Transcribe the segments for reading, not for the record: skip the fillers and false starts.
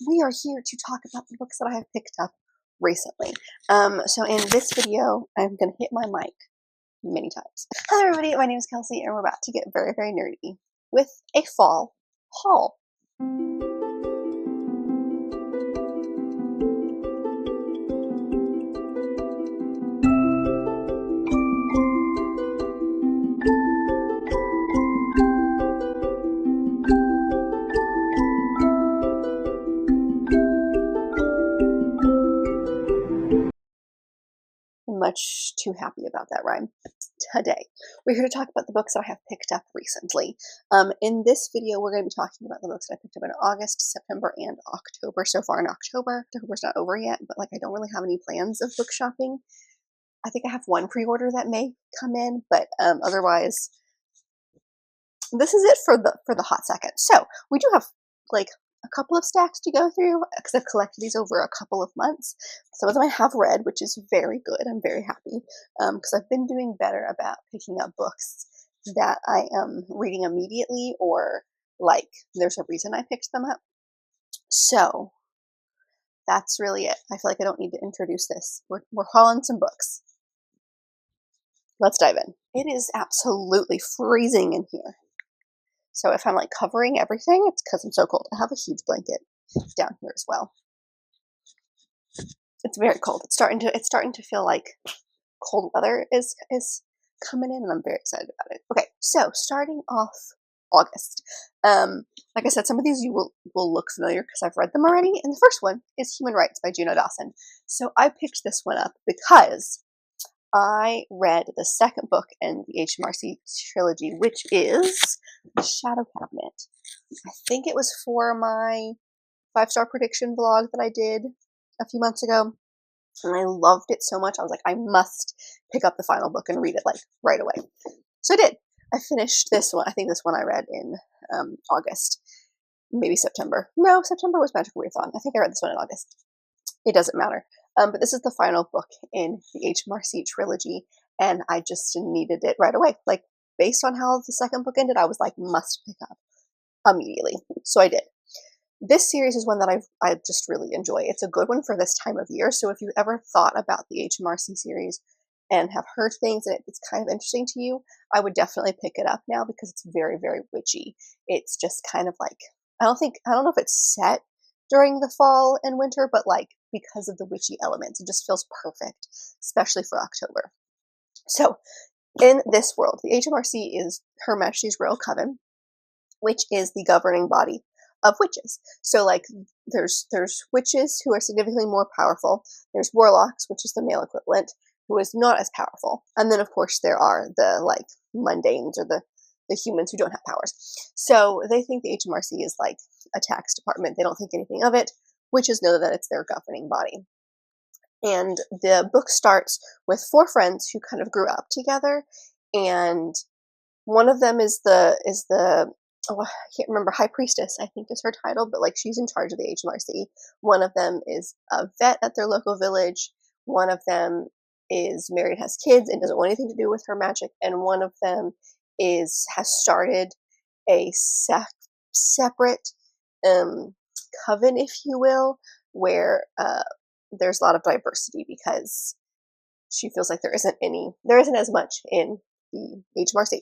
we are here to talk about the books that I have picked up recently. So in this video, I'm going to hit my mic many times. Hello everybody, my name is Kelsey and we're about to get very, very nerdy with a fall haul. Much too happy about that rhyme. Today, we're here to talk about the books that I have picked up recently. In this video, we're going to be talking about the books that I picked up in August, September, and October. So far in October, October's not over yet, but like I don't really have any plans of book shopping. I think I have one pre-order that may come in, but otherwise, this is it for the hot second. So we do have like a couple of stacks to go through because I've collected these over a couple of months. Some of them I have read, which is very good. I'm very happy because I've been doing better about picking up books that I am reading immediately or like there's a reason I picked them up. So that's really it. I feel like I don't need to introduce this. We're hauling some books. Let's dive in. It is absolutely freezing in here. So if I'm like covering everything, it's because I'm so cold. I have a huge blanket down here as well. It's very cold. It's starting to feel like cold weather is coming in, and I'm very excited about it. Okay, so starting off August. Like I said, some of these you will look familiar because I've read them already. And the first one is Human Rights by Juno Dawson. So I picked this one up because I read the second book in the HMRC trilogy, which is The Shadow Cabinet. I think it was for my 5-star prediction vlog that I did a few months ago. And I loved it so much. I was like, I must pick up the final book and read it like right away. So I did. I finished this one. I think this one I read in August, maybe September. No, September was Magical Readathon. I think I read this one in August. It doesn't matter. But this is the final book in the HMRC trilogy, and I just needed it right away. Like, based on how the second book ended, I was like, must pick up immediately. So I did. This series is one that I just really enjoy. It's a good one for this time of year. So if you ever thought about the HMRC series and have heard things and it's kind of interesting to you, I would definitely pick it up now because it's very, very witchy. It's just kind of like, I don't know if it's set during the fall and winter, but like because of the witchy elements, it just feels perfect, especially for October. So in this world, the HMRC is Her Majesty's Royal Coven, which is the governing body of witches. So like there's witches who are significantly more powerful. There's warlocks, which is the male equivalent, who is not as powerful. And then of course there are the like mundanes or the humans who don't have powers. So they think the HMRC is like a tax department. They don't think anything of it. Witches know that it's their governing body. And the book starts with 4 friends who kind of grew up together, and one of them is the I can't remember, High Priestess, I think is her title, but like she's in charge of the HMRC. One of them is a vet at their local village. One of them is married, has kids, and doesn't want anything to do with her magic. And one of them has started a separate coven, if you will, where there's a lot of diversity because she feels like there isn't as much in the HMRC.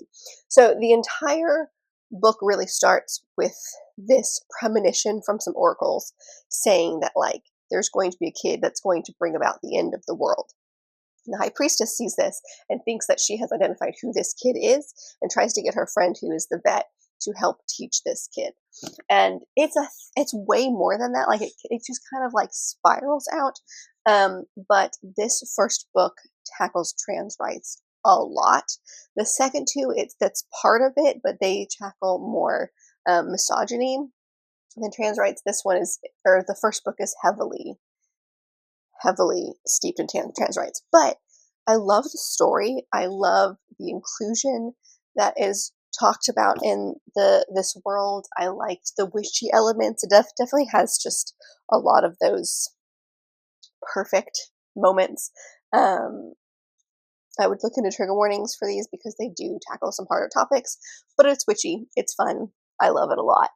So the entire book really starts with this premonition from some oracles saying that like there's going to be a kid that's going to bring about the end of the world. And the High Priestess sees this and thinks that she has identified who this kid is and tries to get her friend who is the vet to help teach this kid. And it's way more than that. Like it just kind of like spirals out. But this first book tackles trans rights a lot. The second two, that's part of it, but they tackle more misogyny than trans rights. The first book is heavily steeped in trans rights. But I love the story. I love the inclusion that is talked about in this world. I liked the witchy elements. It definitely has just a lot of those perfect moments. I would look into trigger warnings for these because they do tackle some harder topics, but it's witchy. It's fun. I love it a lot.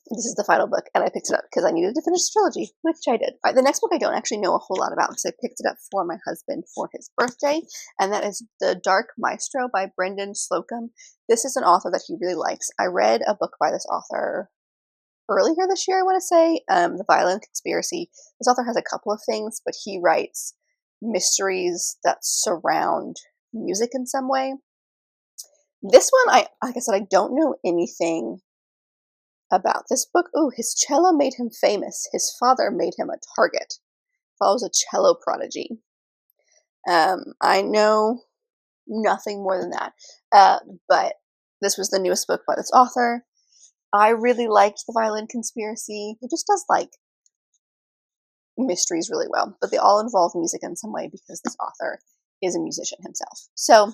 this is the final book, and I picked it up because I needed to finish the trilogy, which I did. All right, the next book I don't actually know a whole lot about because I picked it up for my husband for his birthday, and that is The Dark Maestro by Brendan Slocum. This is an author that he really likes. I read a book by this author earlier this year, I want to say, The Violent Conspiracy. This author has a couple of things, but he writes mysteries that surround music in some way. This one, like I said, I don't know anything about this book. Ooh, his cello made him famous. His father made him a target. Follows a cello prodigy. I know nothing more than that. But this was the newest book by this author. I really liked The Violent Conspiracy. He just does like mysteries really well, but they all involve music in some way because this author is a musician himself. So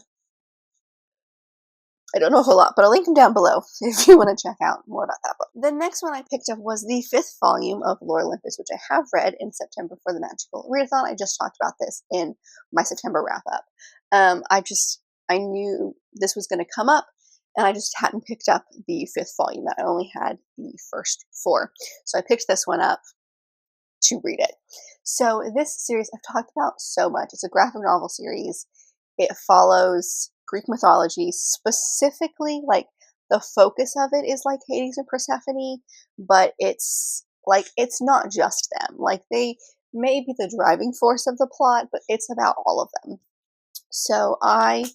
I don't know a whole lot, but I'll link them down below if you want to check out more about that book. The next one I picked up was the 5th volume of Lore Olympus, which I have read in September for the Magical Readathon. I just talked about this in my September wrap-up. I knew this was going to come up, and I just hadn't picked up the 5th volume. I only had the first 4. So I picked this one up to read it. So this series I've talked about so much. It's a graphic novel series. It follows Greek mythology, specifically like the focus of it is like Hades and Persephone, but it's not just them. Like they may be the driving force of the plot, but it's about all of them. So I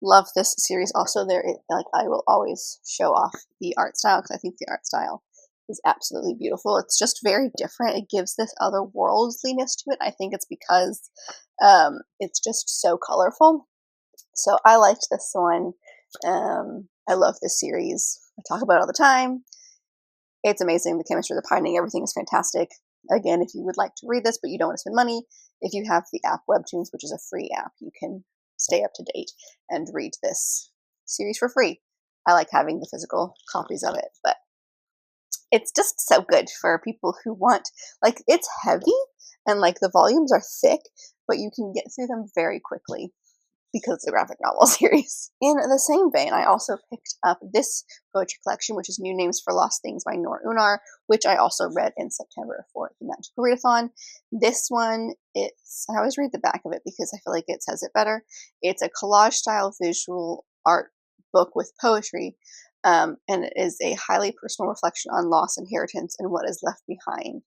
love this series. Also, I will always show off the art style because I think the art style is absolutely beautiful. It's just very different. It gives this otherworldliness to it. I think it's because it's just so colorful. So I liked this one. I love this series. I talk about it all the time. It's amazing. The chemistry, the pioning, everything is fantastic. Again, if you would like to read this, but you don't want to spend money, if you have the app Webtoons, which is a free app, you can stay up to date and read this series for free. I like having the physical copies of it, but it's just so good for people who want, like, it's heavy and like the volumes are thick, but you can get through them very quickly because it's a graphic novel series. In the same vein, I also picked up this poetry collection, which is New Names for Lost Things by Noor Unar, which I also read in September for the Magical Readathon. This one, I always read the back of it because I feel like it says it better. It's a collage-style visual art book with poetry, and it is a highly personal reflection on loss, inheritance, and what is left behind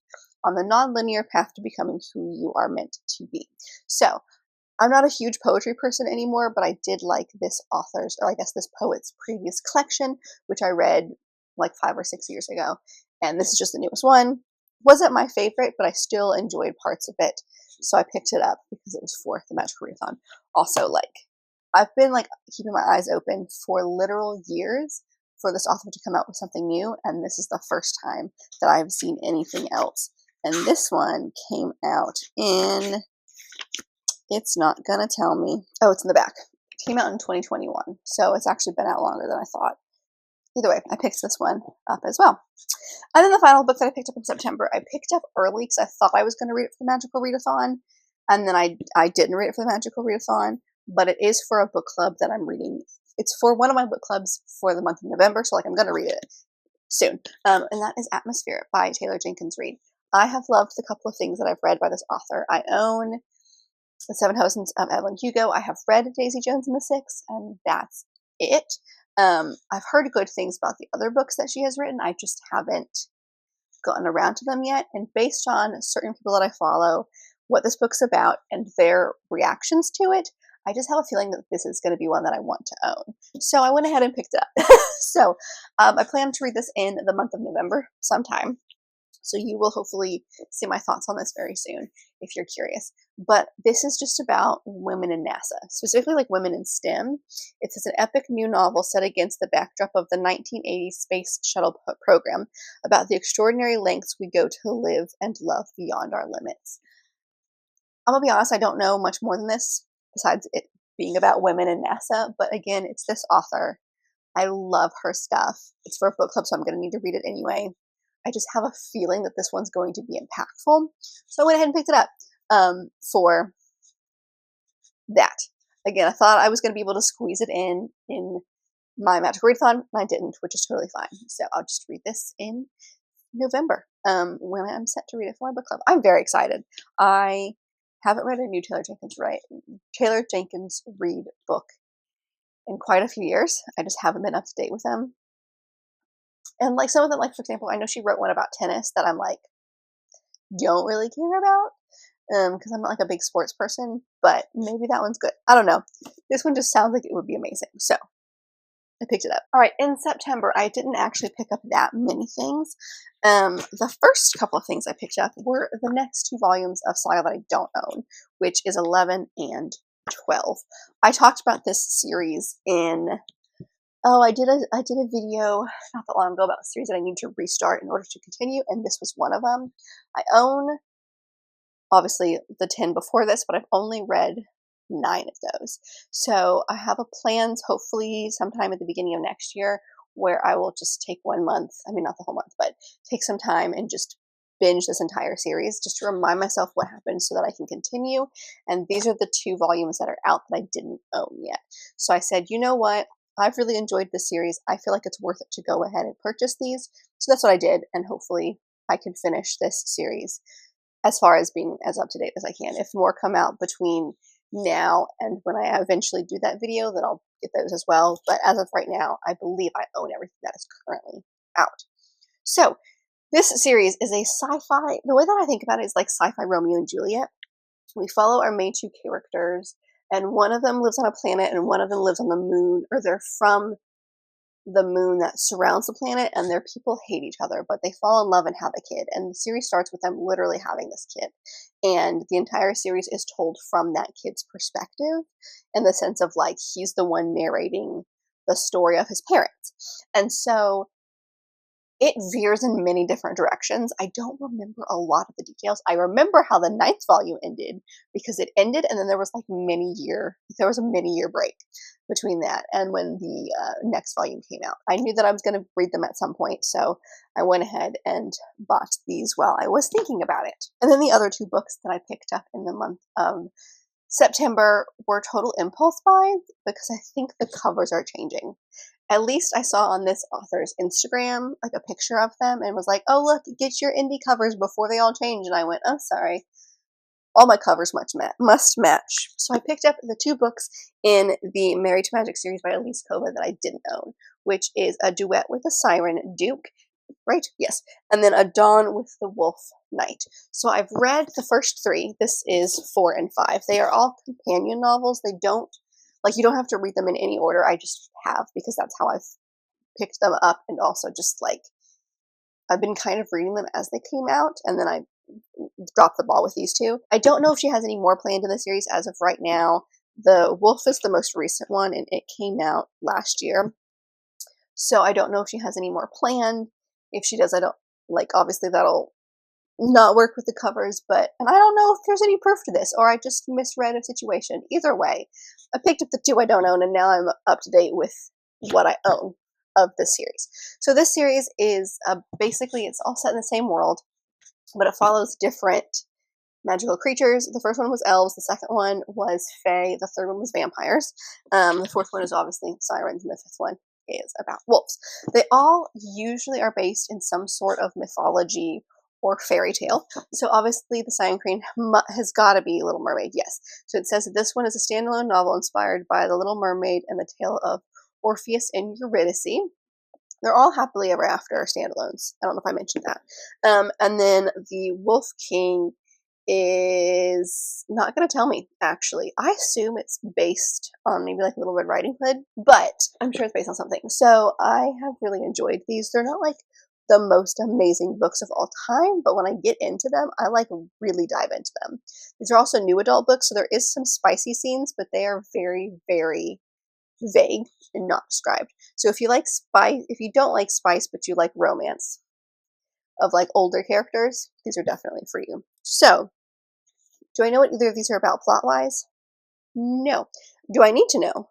on the non-linear path to becoming who you are meant to be. So, I'm not a huge poetry person anymore, but I did like this author's, or I guess this poet's previous collection, which I read like 5 or 6 years ago. And this is just the newest one. Wasn't my favorite, but I still enjoyed parts of it. So I picked it up because it was for the Magical Readathon. Also, I've been keeping my eyes open for literal years for this author to come out with something new. And this is the first time that I've seen anything else. And this one came out in... It's not gonna tell me. Oh, it's in the back. It came out in 2021, so it's actually been out longer than I thought. Either way, I picked this one up as well. And then the final book that I picked up in September, I picked up early because I thought I was going to read it for the Magical Readathon, and then I didn't read it for the Magical Readathon, but it is for a book club that I'm reading. It's for one of my book clubs for the month of November, so I'm going to read it soon. And that is Atmosphere by Taylor Jenkins Reid. I have loved the couple of things that I've read by this author. I own The 7 Husbands of Evelyn Hugo. I have read Daisy Jones and the Six, and that's it. I've heard good things about the other books that she has written. I just haven't gotten around to them yet. And based on certain people that I follow, what this book's about, and their reactions to it, I just have a feeling that this is going to be one that I want to own. So I went ahead and picked it up. So I plan to read this in the month of November sometime. So you will hopefully see my thoughts on this very soon if you're curious. But this is just about women in NASA, specifically women in STEM. It is an epic new novel set against the backdrop of the 1980s Space Shuttle program about the extraordinary lengths we go to live and love beyond our limits. I'm going to be honest, I don't know much more than this besides it being about women in NASA. But again, it's this author. I love her stuff. It's for a book club, so I'm going to need to read it anyway. I just have a feeling that this one's going to be impactful. So I went ahead and picked it up for that. Again, I thought I was going to be able to squeeze it in my Magical Readathon, and I didn't, which is totally fine. So I'll just read this in November, when I'm set to read it for my book club. I'm very excited. I haven't read a new Taylor Jenkins Reid book in quite a few years. I just haven't been up to date with them. And like some of them, like for example, I know she wrote one about tennis that I'm like, don't really care about, because I'm not like a big sports person, but maybe that one's good. I don't know. This one just sounds like it would be amazing. So I picked it up. All right, in September, I didn't actually pick up that many things. The first couple of things I picked up were the next 2 volumes of Saga that I don't own, which is 11 and 12. I talked about this series in, I did a video not that long ago about a series that I need to restart in order to continue, and this was one of them. I own, obviously, the 10 before this, but I've only read 9 of those. So I have plans, hopefully sometime at the beginning of next year, where I will just take 1 month, I mean not the whole month, but take some time and just binge this entire series just to remind myself what happened so that I can continue. And these are the 2 volumes that are out that I didn't own yet. So I said, you know what? I've really enjoyed this series. I feel like it's worth it to go ahead and purchase these. So that's what I did, and hopefully I can finish this series as far as being as up to date as I can. If more come out between now and when I eventually do that video, then I'll get those as well. But as of right now, I believe I own everything that is currently out. So this series is a sci-fi, the way that I think about it is like sci-fi Romeo and Juliet. We follow our main 2 characters, and one of them lives on a planet and one of them lives on the moon, or they're from the moon that surrounds the planet, and their people hate each other, but they fall in love and have a kid. And the series starts with them literally having this kid. And the entire series is told from that kid's perspective, in the sense of like, he's the one narrating the story of his parents. And so it veers in many different directions. I don't remember a lot of the details. I remember how the 9th volume ended, because it ended and then there was like a many year break between that and when the next volume came out. I knew that I was going to read them at some point, so I went ahead and bought these while I was thinking about it. And then the other 2 books that I picked up in the month of September were total impulse buys, because I think the covers are changing. At least I saw on this author's Instagram like a picture of them and was like, oh look, get your indie covers before they all change. And I went, oh sorry, all my covers must match. So I picked up the 2 books in the Married to Magic series by Elise Kova that I didn't own, which is A Duet with a Siren Duke, right? Yes. And then A Dawn with the Wolf Knight. So I've read the first 3. This is 4 and 5. They are all companion novels. They don't, like, you don't have to read them in any order. I just have, because that's how I've picked them up, and also just like I've been kind of reading them as they came out, and then I dropped the ball with these 2. I don't know if she has any more planned in the series as of right now. The Wolf is the most recent one, and it came out last year. So I don't know if she has any more planned. If she does, I don't, like, obviously that'll not work with the covers, and I don't know if there's any proof to this, or I just misread a situation. Either way, I picked up the 2 I don't own, and now I'm up to date with what I own of this series. So this series is basically, it's all set in the same world, but it follows different magical creatures. The first one was elves, the second one was fae, the third one was vampires, the fourth one is obviously sirens, and the fifth one is about wolves. They all usually are based in some sort of mythology or fairy tale. So obviously the Siren Queen has got to be Little Mermaid, yes. So it says that this one is a standalone novel inspired by The Little Mermaid and the tale of Orpheus and Eurydice. They're all happily ever after standalones. I don't know if I mentioned that. And then the Wolf King is not going to tell me, actually. I assume it's based on maybe like Little Red Riding Hood, but I'm sure it's based on something. So I have really enjoyed these. They're not like the most amazing books of all time, but when I get into them, I like really dive into them. These are also new adult books, so there is some spicy scenes, but they are very, very vague and not described. So if you like spice, if you don't like spice, but you like romance of like older characters, these are definitely for you. So, do I know what either of these are about plot-wise? No. Do I need to know?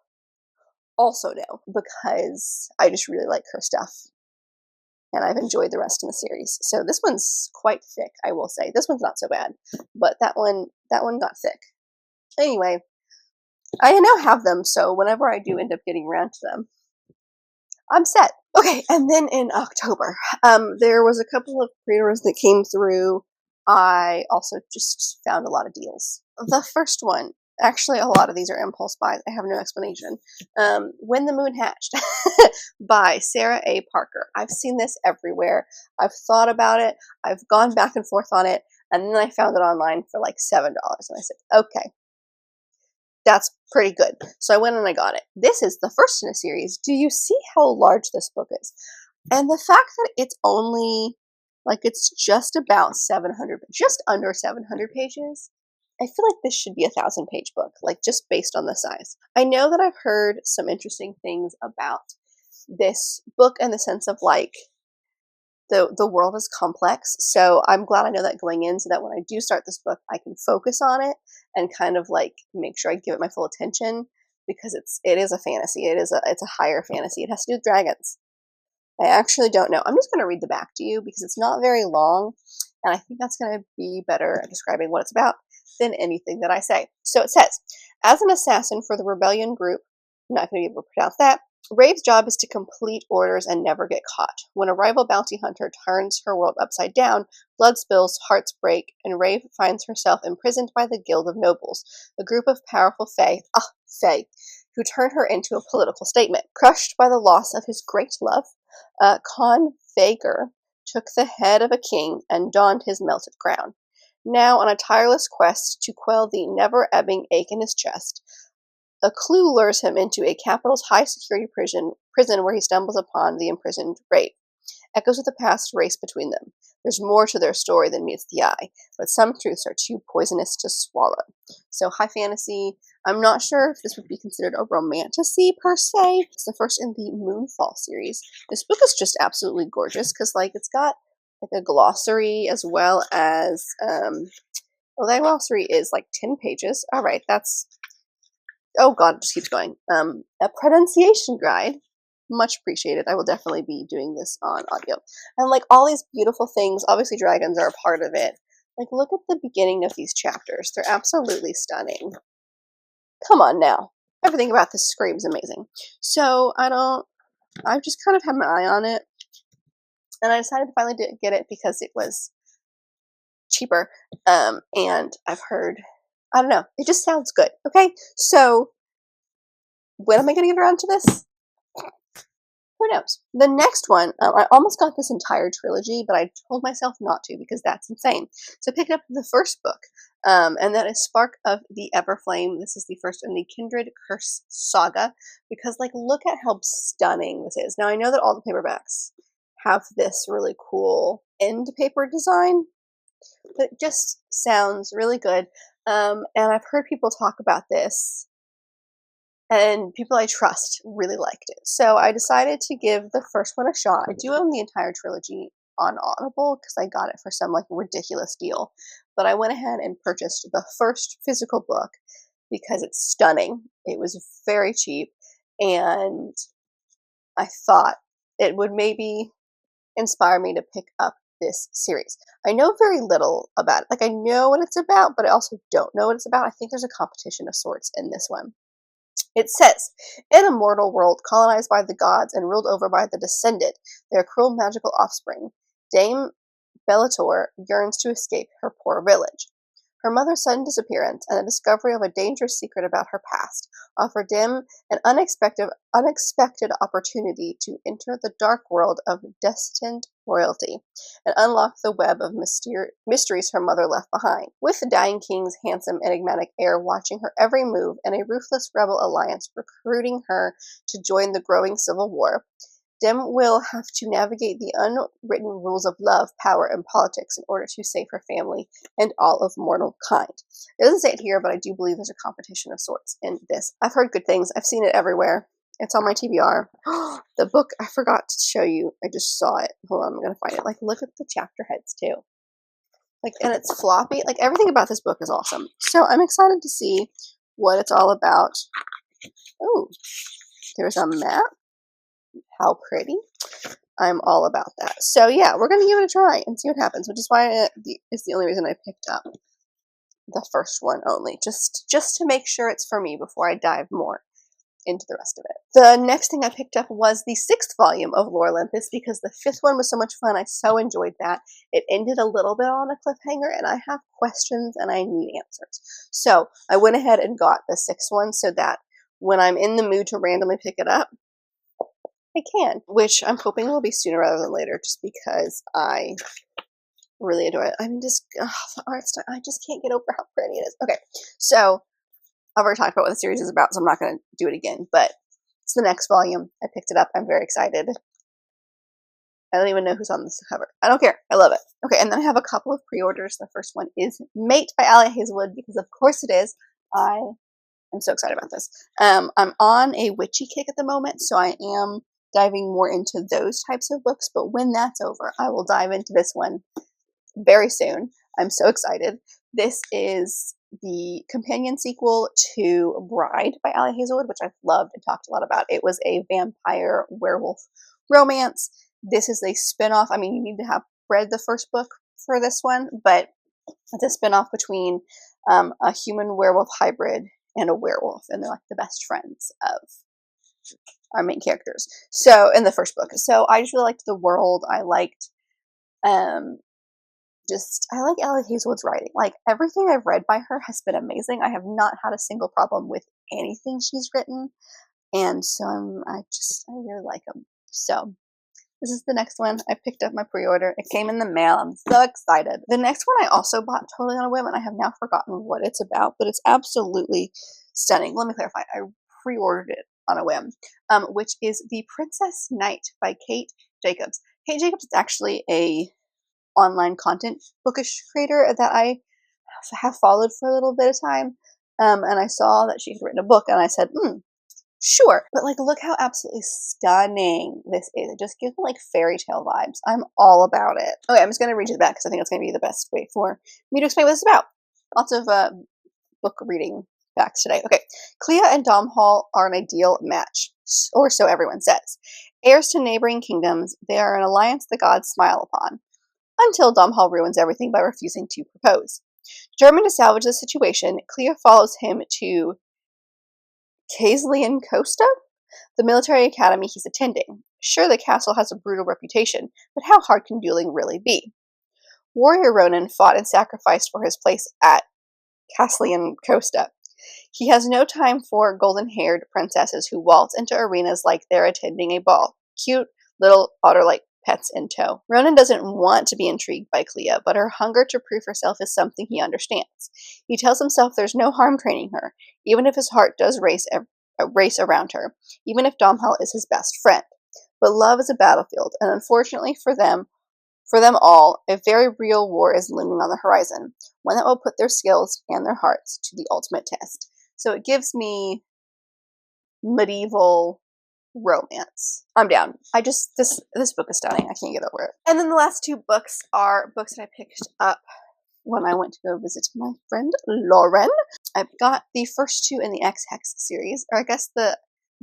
Also no, because I just really like her stuff, and I've enjoyed the rest of the series. So this one's quite thick, I will say. This one's not so bad, but that one got thick. Anyway, I now have them, so whenever I do end up getting around to them, I'm set. Okay, and then in October, there was a couple of pre-orders that came through. I also just found a lot of deals. The first one, actually, a lot of these are impulse buys. I have no explanation. When the Moon Hatched by Sarah A. Parker. I've seen this everywhere. I've thought about it. I've gone back and forth on it, and then I found it online for like $7, and I said, okay, that's pretty good. So I went and I got it. This is the first in a series. Do you see how large this book is? And the fact that it's only, like, it's just about 700, just under 700 pages. I feel like this should be a 1,000-page book, like, just based on the size. I know that I've heard some interesting things about this book in the sense of, like, the world is complex, so I'm glad I know that going in, so that when I do start this book, I can focus on it and kind of like make sure I give it my full attention, because it is a fantasy. It's a higher fantasy. It has to do with dragons. I actually don't know. I'm just going to read the back to you because it's not very long, and I think that's going to be better at describing what it's about than anything that I say. So it says, as an assassin for the rebellion group, I'm not going to be able to pronounce that, Rave's job is to complete orders and never get caught. When a rival bounty hunter turns her world upside down, blood spills, hearts break, and Rave finds herself imprisoned by the Guild of Nobles, a group of powerful fae, who turn her into a political statement. Crushed by the loss of his great love, Con Fager took the head of a king and donned his melted crown. Now on a tireless quest to quell the never-ebbing ache in his chest, a clue lures him into a capital's high-security prison where he stumbles upon the imprisoned Rave. Echoes of the past race between them. There's more to their story than meets the eye, but some truths are too poisonous to swallow. So high fantasy. I'm not sure if this would be considered a romantasy per se. It's the first in the Moonfall series. This book is just absolutely gorgeous because, like, it's got like a glossary as well as that glossary is like 10 pages. All right, that's, oh god, it just keeps going. A pronunciation guide. Much appreciated. I will definitely be doing this on audio. And like all these beautiful things, obviously dragons are a part of it. Like, look at the beginning of these chapters. They're absolutely stunning. Come on now. Everything about this Scribd is amazing. So I've just kind of had my eye on it. And I decided to finally get it because it was cheaper. And I've heard, I don't know, it just sounds good. Okay, so when am I going to get around to this? Who knows? The next one, I almost got this entire trilogy, but I told myself not to because that's insane. So I picked up the first book, and that is Spark of the Everflame. This is the first in the Kindred Curse saga, because, like, look at how stunning this is. Now, I know that all the paperbacks have this really cool end paper design, but it just sounds really good. And I've heard people talk about this, and people I trust really liked it. So I decided to give the first one a shot. I do own the entire trilogy on Audible because I got it for some like ridiculous deal. But I went ahead and purchased the first physical book because it's stunning. It was very cheap, and I thought it would maybe inspire me to pick up this series. I know very little about it. Like, I know what it's about, but I also don't know what it's about. I think there's a competition of sorts in this one. It says, in a mortal world colonized by the gods and ruled over by the Descended, their cruel magical offspring, Dame Bellator yearns to escape her poor village. Her mother's sudden disappearance and the discovery of a dangerous secret about her past offer Dim an unexpected opportunity to enter the dark world of destined royalty and unlock the web of mysteries her mother left behind. With the dying king's handsome, enigmatic heir watching her every move and a ruthless rebel alliance recruiting her to join the growing civil war, Dim will have to navigate the unwritten rules of love, power, and politics in order to save her family and all of mortal kind. It doesn't say it here, but I do believe there's a competition of sorts in this. I've heard good things. I've seen it everywhere. It's on my TBR. The book, I forgot to show you. I just saw it. Hold on, I'm going to find it. Like, look at the chapter heads, too. Like, and it's floppy. Like, everything about this book is awesome. So I'm excited to see what it's all about. Oh, there's a map. How pretty. I'm all about that. So yeah, we're going to give it a try and see what happens, which is why it's the only reason I picked up the first one only. Just to make sure it's for me before I dive more into the rest of it. The next thing I picked up was the 6th volume of Lore Olympus because the 5th one was so much fun. I so enjoyed that. It ended a little bit on a cliffhanger, and I have questions and I need answers. So I went ahead and got the 6th one so that when I'm in the mood to randomly pick it up, I can, which I'm hoping will be sooner rather than later, just because I really enjoy it. I mean, just the art style, I just can't get over how pretty it is. Okay, so I've already talked about what the series is about, so I'm not going to do it again, but it's the next volume. I picked it up. I'm very excited. I don't even know who's on this cover. I don't care. I love it. Okay, and then I have a couple of pre-orders. The first one is Mate by Allie Hazelwood, because of course it is. I am so excited about this. I'm on a witchy kick at the moment, so I am diving more into those types of books, but when that's over, I will dive into this one very soon. I'm so excited. This is the companion sequel to Bride by Allie Hazelwood, which I've loved and talked a lot about. It was a vampire werewolf romance. This is a spin-off. I mean, you need to have read the first book for this one, but it's a spin-off between a human werewolf hybrid and a werewolf, and they're like the best friends of our main characters. So in the first book. So I just really liked the world. I liked I like Allie Hazelwood's writing. Like, everything I've read by her has been amazing. I have not had a single problem with anything she's written, and so I really like them. So this is the next one. I picked up my pre-order. It came in the mail. I'm so excited. The next one I also bought totally on a whim, and I have now forgotten what it's about, but it's absolutely stunning. Let me clarify. I pre-ordered it on a whim, which is The Princess Knight by Kate Jacobs. Kate Jacobs is actually a online content bookish creator that I have followed for a little bit of time, and I saw that she had written a book, and I said, sure. But like, look how absolutely stunning this is. It just gives me like fairy tale vibes. I'm all about it. Okay, I'm just going to read it back because I think it's going to be the best way for me to explain what this is about. Lots of book reading facts today. Okay, Clea and Domhall are an ideal match, or so everyone says. Heirs to neighboring kingdoms, they are an alliance the gods smile upon, until Domhall ruins everything by refusing to propose. Determined to salvage the situation, Clea follows him to Caislian Costa, the military academy he's attending. Sure, the castle has a brutal reputation, but how hard can dueling really be? Warrior Ronan fought and sacrificed for his place at Caislian Costa. He has no time for golden-haired princesses who waltz into arenas like they're attending a ball. Cute little otter-like pets in tow. Ronan doesn't want to be intrigued by Clea, but her hunger to prove herself is something he understands. He tells himself there's no harm training her, even if his heart does race around her, even if Domhall is his best friend. But love is a battlefield, and unfortunately for them all, a very real war is looming on the horizon, one that will put their skills and their hearts to the ultimate test. So it gives me medieval romance. I'm down. This book is stunning. I can't get over it. And then the last two books are books that I picked up when I went to go visit my friend Lauren. I've got the first two in the X-Hex series, or I guess I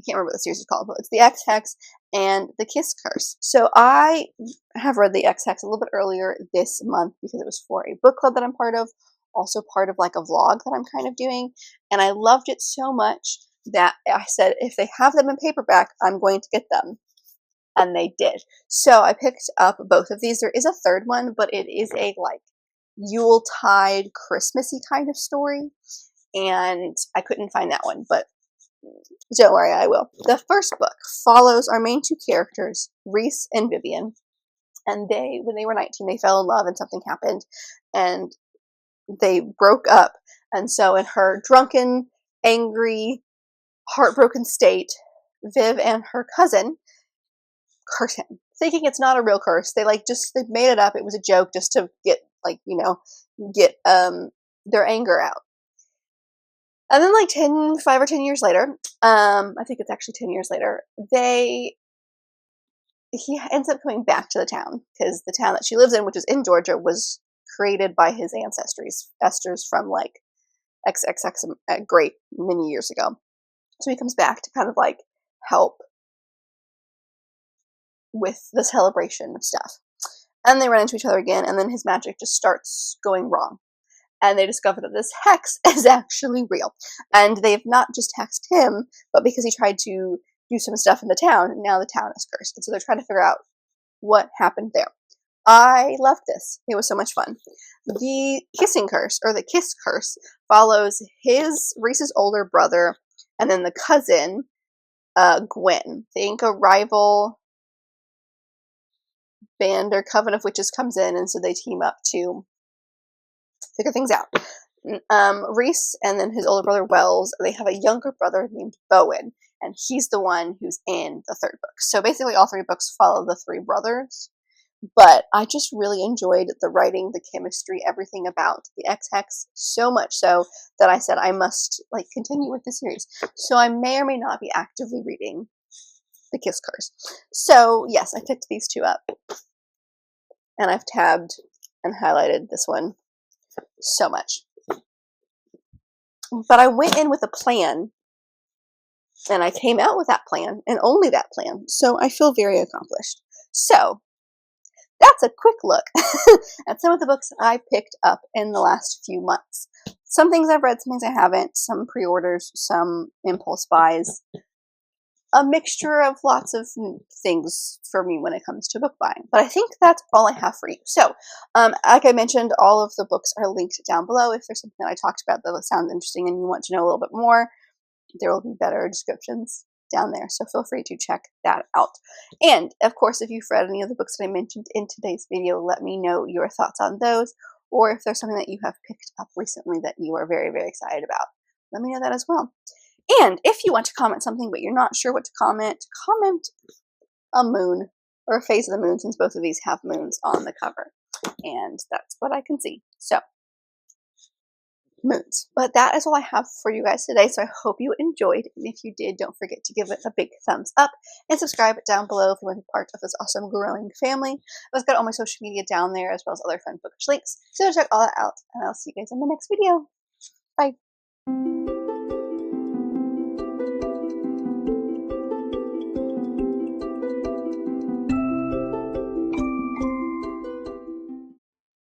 can't remember what the series is called, but it's the X-Hex and the Kiss Curse. So I have read the X-Hex a little bit earlier this month because it was for a book club that I'm part of, also part of like a vlog that I'm kind of doing, and I loved it so much that I said, if they have them in paperback, I'm going to get them. And they did. So I picked up both of these. There is a third one, but it is a like Yuletide Christmassy kind of story, and I couldn't find that one, but don't worry, I will. The first book follows our main two characters, Reese and Vivian, and when they were 19, they fell in love and something happened, and they broke up. And so in her drunken, angry, heartbroken state, Viv and her cousin curse him, thinking it's not a real curse. They made it up. It was a joke just to get their anger out. And then 5 or 10 years later, I think it's actually 10 years later, he ends up coming back to the town, because the town that she lives in, which is in Georgia, was created by his ancestors from like XXX a great many years ago. So he comes back to kind of like help with the celebration of stuff. And they run into each other again, and then his magic just starts going wrong. and they discover that this hex is actually real. And they've not just hexed him, but because he tried to do some stuff in the town, now the town is cursed. And so they're trying to figure out what happened there. I loved this. It was so much fun. The kissing curse, or the kiss curse, follows Reese's older brother, and then the cousin, Gwen. Think a rival band or coven of witches comes in, and so they team up to figure things out. Reese and then his older brother Wells, they have a younger brother named Bowen, and he's the one who's in the third book. So basically all three books follow the three brothers, but I just really enjoyed the writing, the chemistry, everything about the X-Hex, so much so that I said I must continue with the series. So I may or may not be actively reading the Kiss Curse. So yes, I picked these two up, and I've tabbed and highlighted this one so much. But I went in with a plan, and I came out with that plan, and only that plan, so I feel very accomplished. So that's a quick look at some of the books I picked up in the last few months. Some things I've read, some things I haven't, some pre-orders, some impulse buys. A mixture of lots of things for me when it comes to book buying. But I think that's all I have for you. So, like I mentioned, all of the books are linked down below. If there's something that I talked about that sounds interesting and you want to know a little bit more, there will be better descriptions down there. So feel free to check that out. And, of course, if you've read any of the books that I mentioned in today's video, let me know your thoughts on those. Or if there's something that you have picked up recently that you are very, very excited about, let me know that as well. And if you want to comment something but you're not sure what to comment a moon or a phase of the moon, since both of these have moons on the cover. And that's what I can see. So, moons. But that is all I have for you guys today, so I hope you enjoyed. And if you did, don't forget to give it a big thumbs up and subscribe down below if you want to be part of this awesome growing family. I've got all my social media down there as well as other fun bookish links. So check all that out, and I'll see you guys in the next video. Bye.